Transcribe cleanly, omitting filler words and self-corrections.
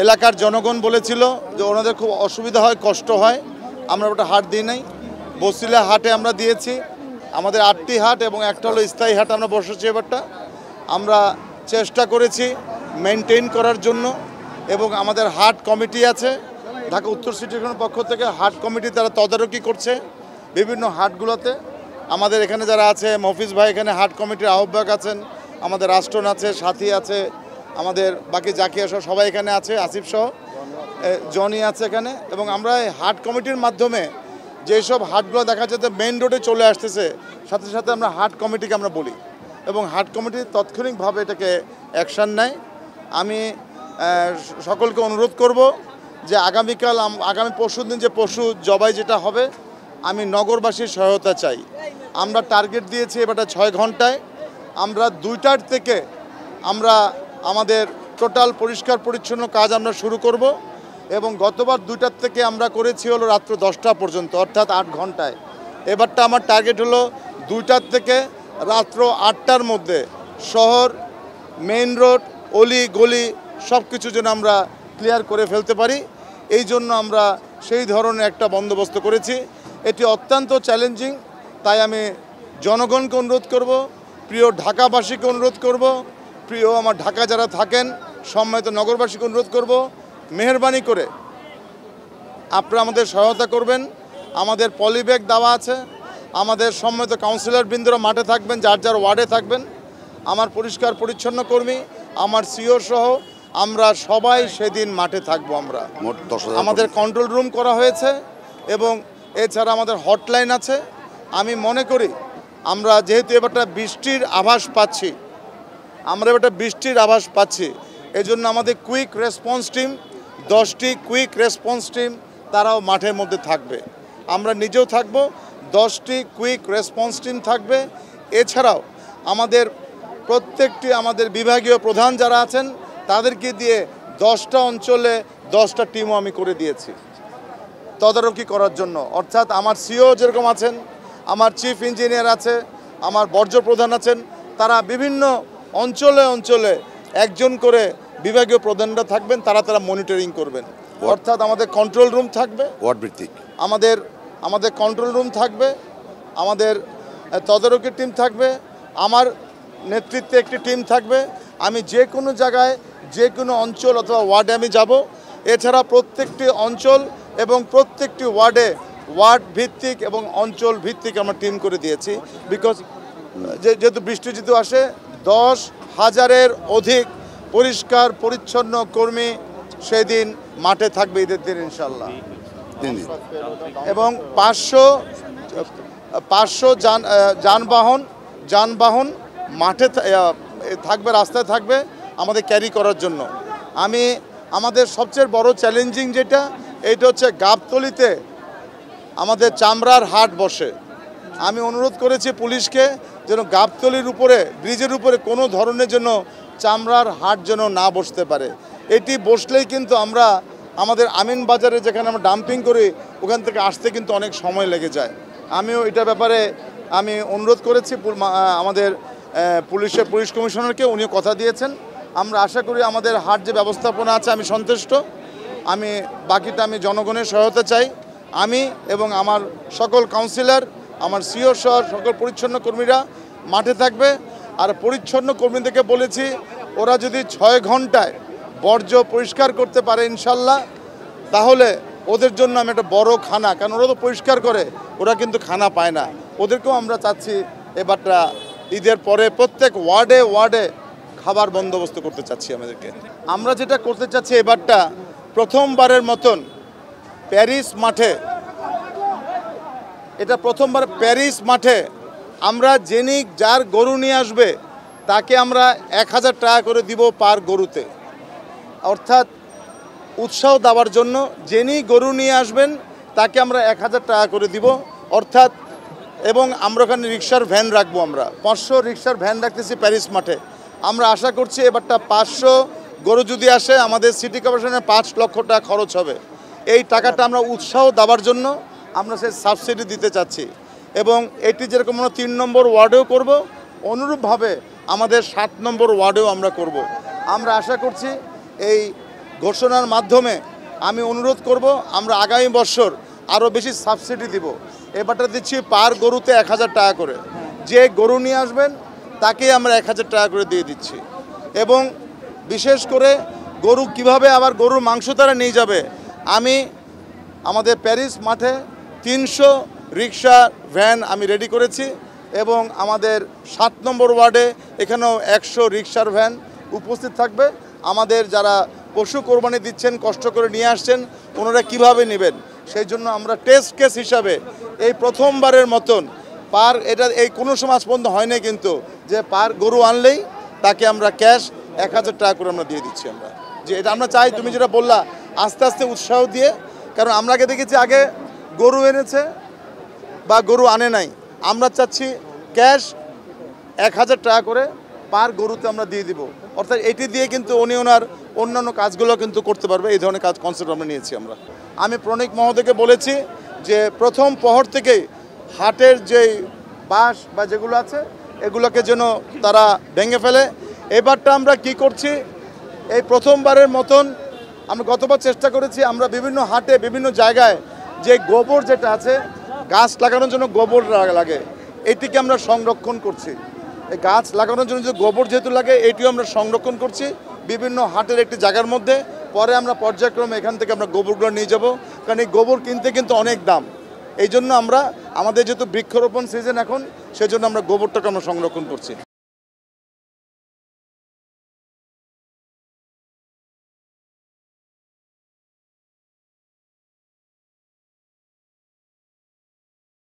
এলাকার জনগণ বলেছিল যে ওনাদের খুব অসুবিধা হয়, কষ্ট হয়, আমরা ওটা হাট দিই নাই। বসিলা হাটে আমরা দিয়েছি, আমাদের 8টি হাট এবং একটা হলো স্থায়ী হাট আমরা বসেছি। এবারটা আমরা চেষ্টা করেছি মেনটেন করার জন্য, এবং আমাদের হাট কমিটি আছে ঢাকা উত্তর সিটি কর্পোরেশনের পক্ষ থেকে, হাট কমিটি তারা তদারকি করছে বিভিন্ন হাটগুলোতে। আমাদের এখানে যারা আছে, মফিজ ভাই এখানে হাট কমিটির আহ্বায়ক আছেন, আমাদের রাষ্ট্রন আছে, সাথী আছে, আমাদের বাকি জাকিয়া সহ সবাই এখানে আছে, আসিফ সহ জনি আছে এখানে। এবং আমরা এই হাট কমিটির মাধ্যমে যেসব হাটগুলো দেখা যাচ্ছে মেইন রোডে চলে আসতেছে, সাথে সাথে আমরা হাট কমিটিকে আমরা বলি এবং হাট কমিটি তাৎক্ষণিকভাবে এটাকে অ্যাকশান নেয়। আমি সকলকে অনুরোধ করব যে আগামী পরশুদিন যে পশু জবাই যেটা হবে, আমি নগরবাসীর সহায়তা চাই। আমরা টার্গেট দিয়েছি এবারটা 6 ঘন্টায়। আমরা 2টার থেকে আমরা আমাদের টোটাল পরিষ্কার পরিচ্ছন্ন কাজ আমরা শুরু করব, এবং গতবার 2টার থেকে আমরা করেছি হলো রাত্র 10টা পর্যন্ত, অর্থাৎ 8 ঘন্টায়। এবারটা আমার টার্গেট হলো 2টার থেকে রাত্র 8টার মধ্যে শহর, মেইন রোড, অলি গলি সব কিছু যেন আমরা ক্লিয়ার করে ফেলতে পারি। এই জন্য আমরা সেই ধরনের একটা বন্দোবস্ত করেছি। এটি অত্যন্ত চ্যালেঞ্জিং, তাই আমি জনগণকে অনুরোধ করব, প্রিয় ঢাকাবাসীকে অনুরোধ করব, প্রিয় আমার ঢাকা যারা থাকেন সম্মানিত নগরবাসীকে অনুরোধ করব, মেহেরবানি করে আপনারা আমাদের সহায়তা করবেন। আমাদের পলিব্যাগ দেওয়া আছে, আমাদের সম্মানিত কাউন্সিলর বৃন্দরা মাঠে থাকবেন, যার যার ওয়ার্ডে থাকবেন। আমার পরিষ্কার পরিচ্ছন্ন কর্মী, আমার সিও সহ আমরা সবাই সেদিন মাঠে থাকবো। আমরা আমাদের কন্ট্রোল রুম করা হয়েছে এবং এছাড়া আমাদের হটলাইন আছে। আমি মনে করি আমরা যেহেতু এবারটা বৃষ্টির আভাস পাচ্ছি, এজন্য আমাদের কুইক রেসপন্স টিম 10টি কুইক রেসপন্স টিম তারাও মাঠের মধ্যে থাকবে। আমরা নিজেও থাকব, 10টি কুইক রেসপন্স টিম থাকবে। এছাড়াও আমাদের প্রত্যেকটি আমাদের বিভাগীয় প্রধান যারা আছেন তাদেরকে দিয়ে 10টা অঞ্চলে 10টা টিমও আমি করে দিয়েছি তদারকি করার জন্য। অর্থাৎ আমার সিও যেরকম আছেন, আমার চিফ ইঞ্জিনিয়ার আছে, আমার বর্জ্য প্রধান আছেন, তারা বিভিন্ন অঞ্চলে অঞ্চলে একজন করে বিভাগীয় প্রধানরা থাকবেন, তারা মনিটরিং করবেন। অর্থাৎ আমাদের কন্ট্রোল রুম থাকবে, ওয়ার্ড ভিত্তিক আমাদের কন্ট্রোল রুম থাকবে, আমাদের তদারকি টিম থাকবে, আমার নেতৃত্বে একটি টিম থাকবে। আমি যে কোনো জায়গায় যে কোনো অঞ্চল অথবা ওয়ার্ডে আমি যাব। এছাড়া প্রত্যেকটি অঞ্চল এবং প্রত্যেকটি ওয়ার্ডে ওয়ার্ড ভিত্তিক এবং অঞ্চল ভিত্তিক আমরা টিম করে দিয়েছি। বিকজ যেহেতু বৃষ্টি যেহেতু আসে, 10,000-এর অধিক পরিষ্কার পরিচ্ছন্ন কর্মী সেদিন মাঠে থাকবে ঈদের দিন ইনশাল্লাহ। এবং 500 যানবাহন মাঠে থাকবে, রাস্তায় থাকবে আমাদের ক্যারি করার জন্য। আমাদের সবচেয়ে বড় চ্যালেঞ্জিং এইটা হচ্ছে গাবতলীতে আমাদের চামড়ার হাট বসে। আমি অনুরোধ করেছি পুলিশকে যেন গাবতলীর উপরে, ব্রিজের উপরে কোনো ধরনের জন্য চামড়ার হাট যেন না বসতে পারে। এটি বসলেই কিন্তু আমাদের আমিন বাজারে যেখানে আমরা ডাম্পিং করি ওখান থেকে আসতে কিন্তু অনেক সময় লেগে যায়। আমিও এটা ব্যাপারে আমি অনুরোধ করেছি আমাদের পুলিশ কমিশনারকে, উনিও কথা দিয়েছেন। আমরা আশা করি আমাদের হাট যে ব্যবস্থাপনা আছে আমি সন্তুষ্ট। বাকিটা আমি জনগণের সহায়তা চাই। আমি এবং আমার সকল কাউন্সিলর, আমার সিও সহ সকল পরিচ্ছন্ন কর্মীরা মাঠে থাকবে। আর পরিচ্ছন্ন কর্মীদেরকে বলেছি ওরা যদি 6 ঘন্টায় বর্জ্য পরিষ্কার করতে পারে ইনশাল্লাহ, তাহলে ওদের জন্য আমি একটা বড় খানা, কারণ ওরা তো পরিষ্কার করে, ওরা কিন্তু খানা পায় না, ওদেরকেও আমরা চাচ্ছি এবারটা ঈদের পরে প্রত্যেক ওয়ার্ডে খাবার বন্দোবস্ত করতে চাচ্ছি। আমরা যেটা করতে চাচ্ছি এবারটা প্রথমবারের মতন প্যারিস মাঠে আমরা যার গরু নিয়ে আসবে তাকে আমরা 1000 টাকা করে দিব পার গরুতে। অর্থাৎ উৎসাহ দেওয়ার জন্য যিনি গরু নিয়ে আসবেন তাকে আমরা 1000 টাকা করে দিব। অর্থাৎ এবং আমরা ওখানে রিক্সার ভ্যান রাখবো, আমরা 500 রিক্সার ভ্যান রাখতেছি প্যারিস মাঠে। আমরা আশা করছি এবারটা 500 গরু যদি আসে আমাদের সিটি কর্পোরেশনের 5 লক্ষ টাকা খরচ হবে। এই টাকাটা আমরা উৎসাহ দেওয়ার জন্য আমরা সেই সাবসিডি দিতে চাচ্ছি। এবং এটি যেরকম আমরা 3 নম্বর ওয়ার্ডেও করব, অনুরূপভাবে আমাদের 7 নম্বর ওয়ার্ডেও আমরা করব। আমরা আশা করছি এই ঘোষণার মাধ্যমে আমি অনুরোধ করব, আমরা আগামী বছর আরও বেশি সাবসিডি দিব। এবারটা দিচ্ছি পার গরুতে 1000 টাকা করে, যে গরু নিয়ে আসবেন তাকেই আমরা 1000 টাকা করে দিয়ে দিচ্ছি। এবং বিশেষ করে গরু কিভাবে আবার গরুর মাংস তারা নিয়ে যাবে, আমি আমাদের প্যারিস মাঠে 300 রিক্সা ভ্যান আমি রেডি করেছি এবং আমাদের 7 নম্বর ওয়ার্ডে এখানেও 100 রিক্সার ভ্যান উপস্থিত থাকবে। আমাদের যারা পশু কোরবানি দিচ্ছেন, কষ্ট করে নিয়ে আসছেন, ওনারা কিভাবে নেবেন সেই জন্য আমরা টেস্ট কেস হিসাবে এই প্রথমবারের মতন এটা এই কোনো সমাজ পর্যন্ত হয় না, কিন্তু যে পার গরু আনলেই তাকে আমরা ক্যাশ 1000 টাকা করে আমরা দিয়ে দিচ্ছি। আমরা যে এটা আমরা চাই, তুমি যেটা বললা, আস্তে আস্তে উৎসাহ দিয়ে, কারণ আমরা আগে দেখেছি আগে গরু এনেছে বা গরু আনে নাই, আমরা চাচ্ছি ক্যাশ 1000 টাকা করে পার গরুতে আমরা দিয়ে দিব। অর্থাৎ এটি দিয়ে কিন্তু উনি ওনার অন্যান্য কাজগুলো কিন্তু করতে পারবে, এই ধরনের কাজ কনসেপ্ট আমরা নিয়েছি। আমি প্রণিক মহোদয়কে বলেছি যে প্রথম প্রহর থেকেই হাটের যেই বাঁশ বা যেগুলো আছে এগুলোকে যেন তারা ভেঙে ফেলে। এবারটা আমরা কি করছি, এই প্রথমবারের মতন আমরা গতবার চেষ্টা করেছি, আমরা বিভিন্ন হাটে বিভিন্ন জায়গায় যে গোবর যেটা আছে, গাছ লাগানোর জন্য গোবর লাগে, এটিকে আমরা সংরক্ষণ করছি। এই গাছ লাগানোর জন্য যে গোবর যেহেতু লাগে, এটিও আমরা সংরক্ষণ করছি বিভিন্ন হাটের একটি জায়গার মধ্যে। পরে আমরা পর্যায়ক্রমে এখান থেকে আমরা গোবরগুলো নিয়ে যাব, কারণ এই গোবর কিনতে কিন্তু অনেক দাম। এই জন্য আমরা আমাদের যেহেতু বৃক্ষরোপণ সিজন এখন, সেজন্য আমরা গোবরটাকে আমরা সংরক্ষণ করছি।